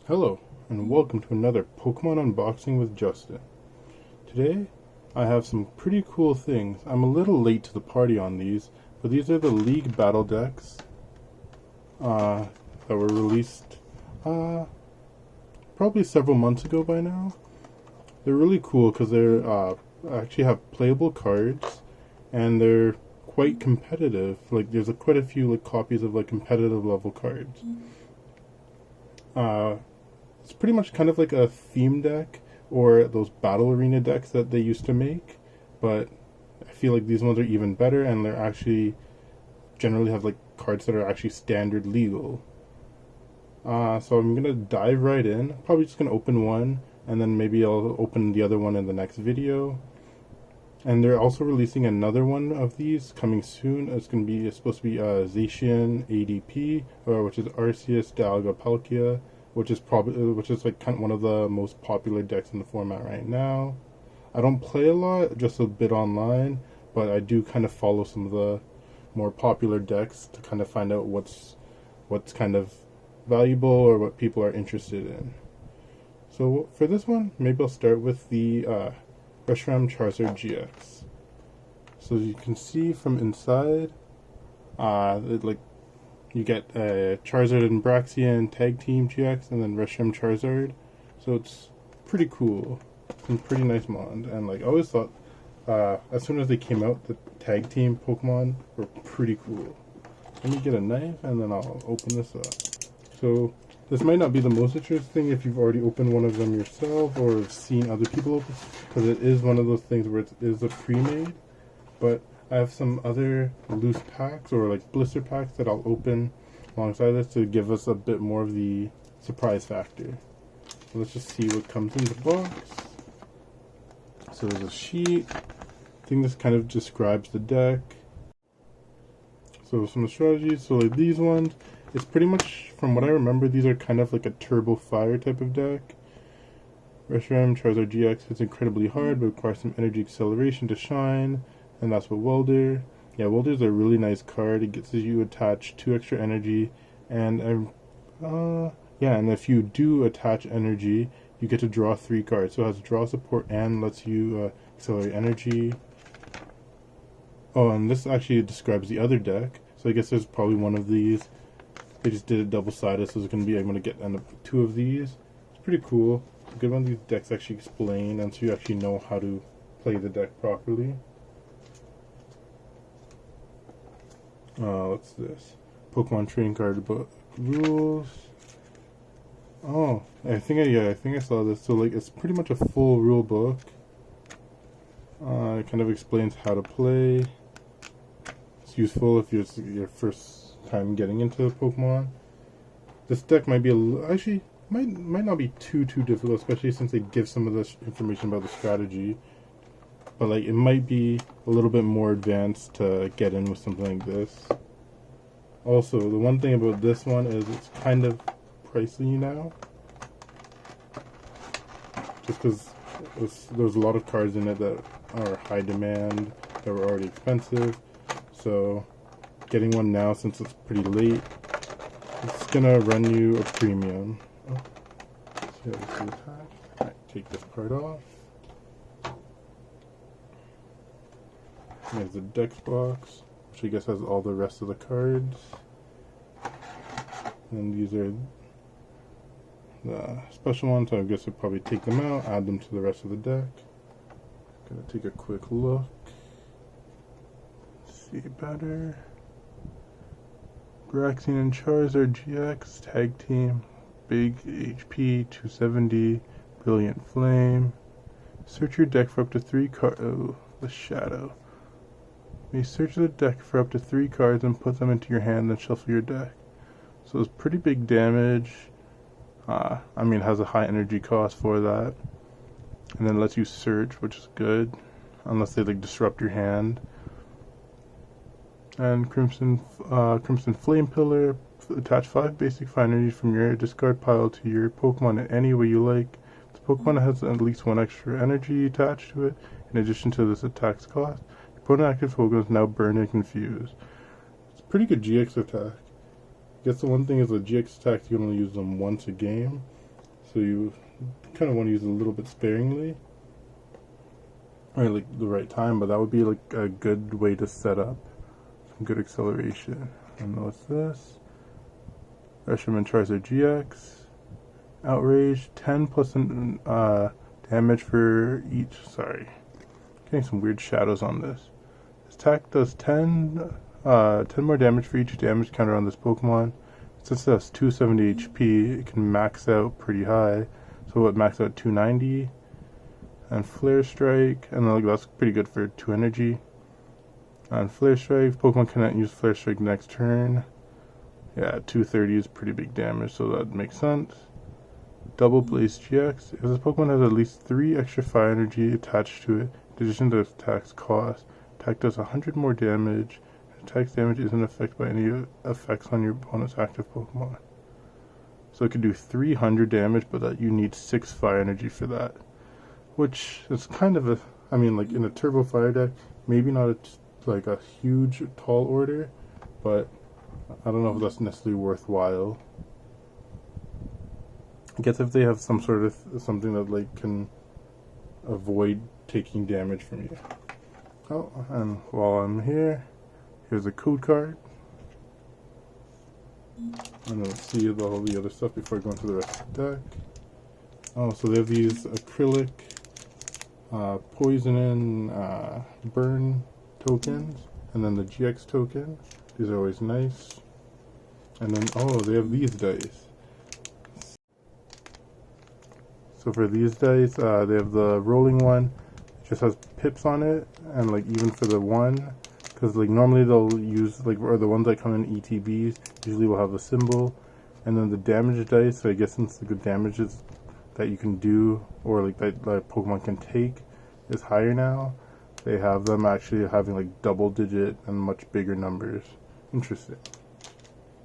Hello, and welcome to another Pokemon unboxing with Justin. Today, I have some pretty cool things. I'm a little late to the party on these, but these are the League Battle Decks that were released probably several months ago by now. They're really cool because they're actually have playable cards, and they're quite competitive. Like there's quite a few copies of competitive level cards. It's pretty much kind of like a theme deck or those battle arena decks that they used to make, but I feel like these ones are even better, and they're actually generally have cards that are actually standard legal. So I'm gonna dive right in. Probably just gonna open one, and then maybe I'll open the other one in the next video. And they're also releasing another one of these coming soon. It's supposed to be Zacian ADP, which is Arceus Dialga Palkia, which is kind of one of the most popular decks in the format right now. I don't play a lot, just a bit online, but I do kind of follow some of the more popular decks to kind of find out what's kind of valuable or what people are interested in. So for this one, maybe I'll start with the Reshiram Charizard-GX. So as you can see from inside, you get Charizard and Braxian Tag Team GX, and then Reshiram Charizard. So it's pretty cool. It's a pretty nice mod, and I always thought, as soon as they came out, the Tag Team Pokemon were pretty cool. Let me get a knife, and then I'll open this up. So this might not be the most interesting if you've already opened one of them yourself or have seen other people open, because it is one of those things where it is a pre-made. But I have some other loose packs or blister packs that I'll open alongside this to give us a bit more of the surprise factor. So let's just see what comes in the box. So there's a sheet. I think this kind of describes the deck. So some strategies. So these ones, it's pretty much, from what I remember, these are kind of like a turbo fire type of deck. Reshiram Charizard-GX hits incredibly hard, but requires some energy acceleration to shine, and that's what Welder. Yeah, Welder's a really nice card. It gets you attach 2 extra energy, and and if you do attach energy, you get to draw 3 cards. So it has draw support and lets you accelerate energy. Oh, and this actually describes the other deck. So I guess there's probably one of these. They just did it double-sided, so it's going to be, I'm going to end up 2 of these. It's pretty cool. It's good when these decks actually explain, and so you actually know how to play the deck properly. What's this? Pokemon Trading Card Book Rules. Oh, I think I saw this. So it's pretty much a full rule book. It kind of explains how to play. It's useful if it's your first time getting into Pokemon. This deck might be might not be too difficult, especially since they give some of this information about the strategy. But it might be a little bit more advanced to get in with something like this. Also, the one thing about this one is it's kind of pricey now, just because there's a lot of cards in it that are high demand, that were already expensive. So getting one now, since it's pretty late, it's gonna run you a premium. Alright, take this part off. There's the dex box, which I guess has all the rest of the cards. And these are the special ones, so I guess I'll probably take them out, add them to the rest of the deck. Gonna take a quick look. See better. Braxian and Charizard-GX Tag Team. Big HP, 270. Brilliant Flame. Search your deck for up to 3 cards. Oh, the Shadow. You may search the deck for up to 3 cards and put them into your hand, then shuffle your deck. So it's pretty big damage. It has a high energy cost for that. And then lets you search, which is good. Unless they disrupt your hand. And Crimson Flame Pillar. Attach 5 basic fire energy from your discard pile to your Pokemon in any way you like. This Pokemon has at least 1 extra energy attached to it, in addition to this attack's cost. Opponent active Pokemon is now burned and confused. It's a pretty good GX attack. I guess the one thing is the GX attacks, you can only use them once a game. so you kind of want to use it a little bit sparingly, or like the right time. But that would be like a good way to set up some good acceleration. And what's this? Reshiram Charizard-GX. Outrage, 10 plus damage for each. Sorry, getting some weird shadows on this. This attack does 10 more damage for each damage counter on this Pokemon. Since it has 270 HP, it can max out pretty high. So it max out 290. And Flare Strike, and like that's pretty good for 2 energy. And Flare Strike, Pokemon cannot use Flare Strike next turn. Yeah, 230 is pretty big damage, so that makes sense. Double Blaze GX. If this Pokemon has at least 3 extra fire energy attached to it, in addition to its attack's cost, attack does 100 more damage. Attack's damage isn't affected by any effects on your opponent's active Pokemon. So it could do 300 damage, but that you need 6 fire energy for that. Which is kind of I mean, like in a Turbo Fire deck, maybe not like a huge, tall order, but I don't know if that's necessarily worthwhile. I guess if they have some sort of something that like can avoid taking damage from you. Oh, and while I'm here, here's a code card. And then let's see all the other stuff before I go into the rest of the deck. Oh, so they have these acrylic poison and burn tokens, and then the GX token. These are always nice. And then, oh, they have these dice. So for these dice, they have the rolling one. It just has pips on it, and like even for the one, because like normally they'll use like, or the ones that come in ETBs usually will have a symbol. And then the damage dice, so I guess since the damages that you can do, or like that Pokemon can take, is higher now, they have them actually having like double digit and much bigger numbers. Interesting.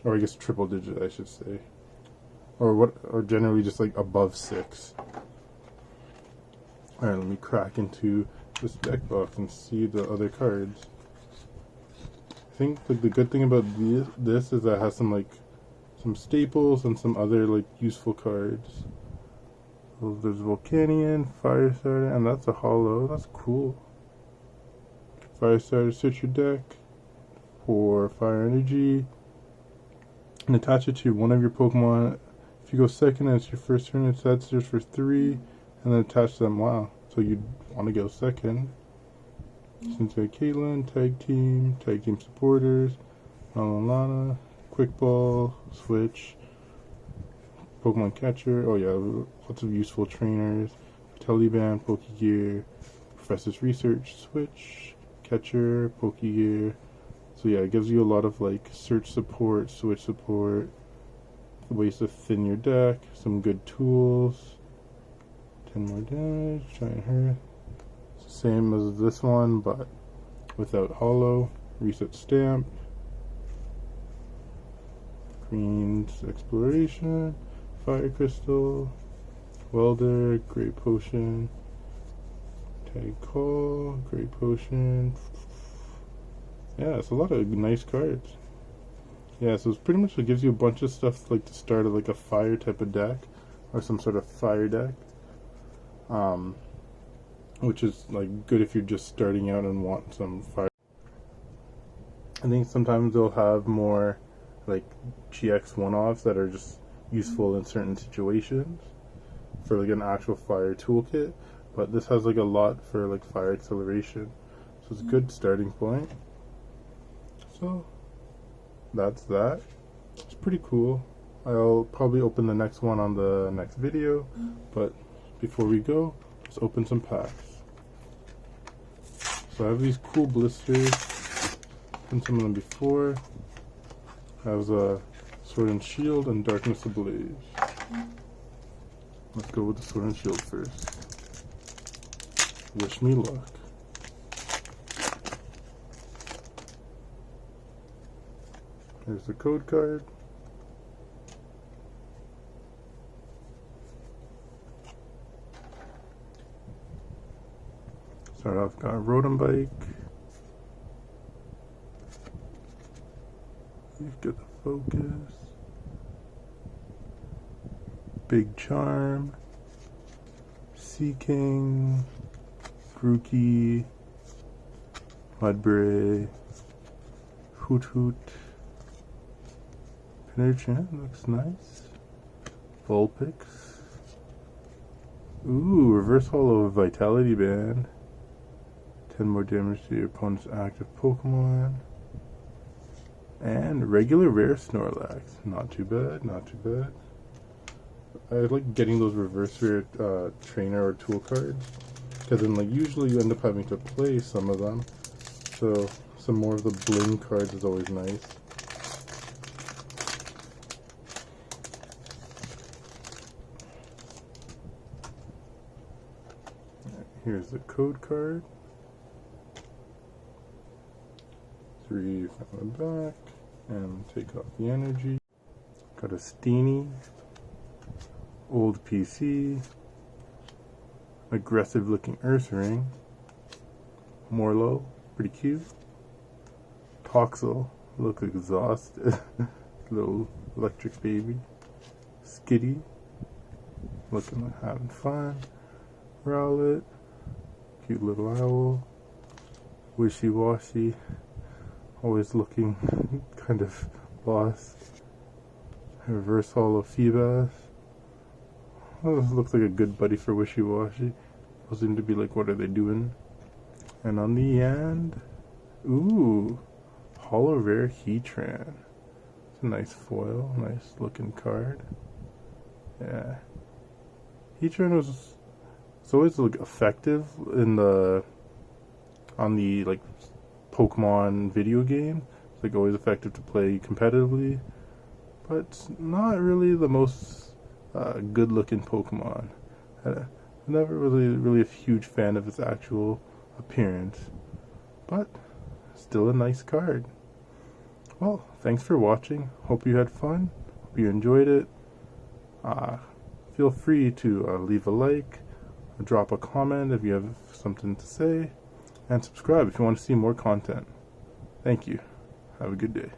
Or I guess triple digit, I should say. Or generally just like above 6. Alright, let me crack into this deck box and see the other cards. I think like the good thing about this is that it has some staples and some other like useful cards. So there's Volcanion, Fire Starter, and that's a holo. That's cool. Fire Starter, search your deck for fire energy and attach it to one of your Pokemon. If you go second and it's your first turn, it's that search for 3 and then attach them. Wow, so you'd want to go second. Cynthia Caitlin, tag team supporters, Lana, quick ball, switch, Pokemon catcher. Oh yeah, lots of useful trainers. Teleband, Pokegear, Professor's Research, switch, catcher, Pokegear. So yeah, it gives you a lot of like search support, switch support, ways to thin your deck, some good tools. 10 more damage, Giant Hearth. Same as this one, but without holo. Reset stamp. Green's Exploration. Fire Crystal. Welder. Great Potion. Tag Call. Great Potion. Yeah, it's a lot of nice cards. Yeah, so it's pretty much it gives you a bunch of stuff like to start like a fire type of deck, or some sort of fire deck. Which is like good if you're just starting out and want some fire. I think sometimes they'll have more like GX one-offs that are just useful in certain situations for like an actual fire toolkit, but this has like a lot for like fire acceleration, so it's a good starting point. So that's that. It's pretty cool. I'll probably open the next one on the next video, but before we go, let's open some packs. So I have these cool blisters. Opened some of them before. Has a Sword and Shield and Darkness Ablaze. Let's go with the Sword and Shield first. Wish me luck. Here's the code card. Start off, got Rotom Bike. Get the focus. Big Charm, Seaking, Grookey, Mudbray, Hoot Hoot, Pinerchin, looks nice, Vulpix, ooh, Reverse Holo Vitality Band, 10 more damage to your opponent's active Pokemon, and regular rare Snorlax, not too bad, not too bad. I like getting those reverse rare trainer or tool cards, because then like usually you end up having to play some of them, so some more of the bling cards is always nice. Here's the code card. 3 from the back, and take off the energy. Got a Steenie, old PC, aggressive looking Ursaring, Morlo, pretty cute, Toxel, look exhausted, little electric baby, Skitty, looking like having fun, Rowlet, cute little owl, Wishy Washy, always looking kind of lost, Reverse Holo Feebas. Oh, this looks like a good buddy for Wishy Washy. Those seem to be like, what are they doing? And on the end, ooh, Holo Rare Heatran. It's a nice foil, nice looking card. Yeah, Heatran was, it's always like effective in on the like Pokemon video game. It's like always effective to play competitively, but it's not really the most good looking Pokemon. I'm never really a huge fan of its actual appearance, but still a nice card. Well, thanks for watching. Hope you had fun. Hope you enjoyed it. Feel free to leave a like, drop a comment if you have something to say, and subscribe if you want to see more content. Thank you. Have a good day.